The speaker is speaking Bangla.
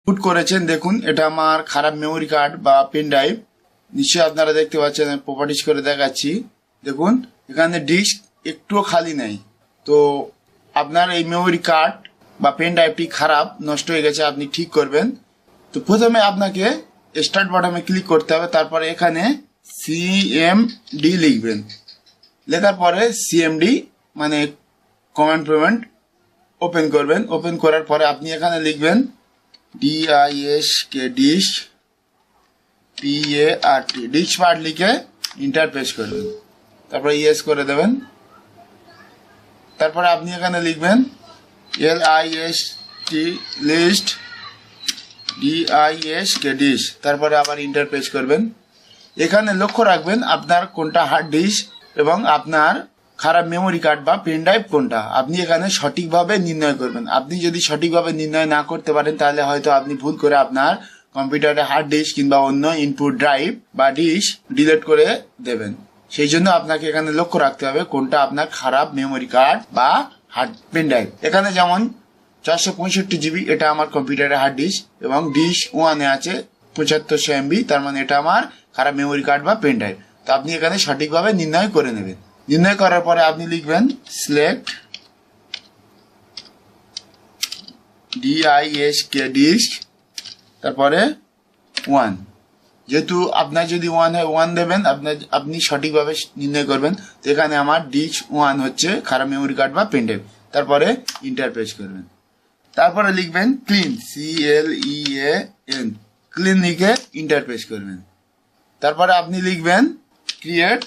বুট করেছেন দেখুন এটা আমার খারাপ মেমোরি কার্ড বা পেন ড্রাইভ। নিশ্চয়ই আপনারা দেখতে পাচ্ছেন, প্রপার্টিজ করে দেখাচ্ছি। দেখুন এখানে ডিস্ক একটুও খালি নেই। তো আপনার এই মেমোরি কার্ড বা পেন ড্রাইভটি খারাপ, নষ্ট হয়ে গেছে, আপনি ঠিক করবেন। তো প্রথমে আপনাকে স্টার্ট বাটনে ক্লিক করতে হবে, তারপরে এখানে সিএমডি লিখবেন। লেখার পরে সিএমডি মানে কমান্ড প্রম্পট ওপেন করবেন। ওপেন করার পরে আপনি এখানে লিখবেন ডিআইএসকে ডিস্ক PART ডিস্ক পার্ট লিখে ইন্টার প্রেস করবেন, তারপরে ইয়েস করে দেবেন। তারপরে আপনি এখানে লিখবেন LIST লিস্ট DISকে ডিস্ক, তারপরে আবার ইন্টার প্রেস করবেন। এখানে লক্ষ্য রাখবেন আপনার কোনটা হার্ড ডিস্ক এবং আপনার খারাপ মেমোরি কার্ড বা পেন ড্রাইভ কোনটা, আপনি এখানে সঠিকভাবে নির্ণয় করবেন। আপনি যদি সঠিকভাবে নির্ণয় না করতে পারেন তাহলে হয়তো আপনি ভুল করে আপনার কম্পিউটারে হার্ড ডিস্ক কিংবা অন্য ইনপুট ড্রাইভ বা ডিস্ক ডিলিট করে দেবেন। সেই জন্য আপনাকে এখানে লক্ষ্য রাখতে হবে কোনটা আপনার খারাপ মেমোরি কার্ড বা হার্ড পেন ড্রাইভ। এখানে যেমন 465 GB এটা আমার কম্পিউটারে হার্ড ডিস্ক এবং ডিস্ক 1 আছে 7500 MB, তার মানে এটা আমার খারাপ মেমোরি কার্ড বা পেন ড্রাইভ। তো আপনি এখানে সঠিকভাবে নির্ণয় করে নেবেন। নির্ণয় করার পরে আপনি লিখবেন সিলেক্ট ডিআইএসকে ডিস্ক, তারপরে 1। যেহেতু আপনার যদি 1 হয় 1 দেবেন, আপনি সঠিকভাবে নির্ণয় করবেন। তো এখানে আমার ডিস্ক 1 হচ্ছে খারাপ মেমোরি কার্ড বা পেন ড্রাইভ, তারপরে ইন্টার প্রেস করবেন। তারপরে লিখবেন ক্লিন CLEAN ক্লিন লিখে ইন্টার প্রেস করবেন। তারপরে আপনি লিখবেন ক্রিয়েট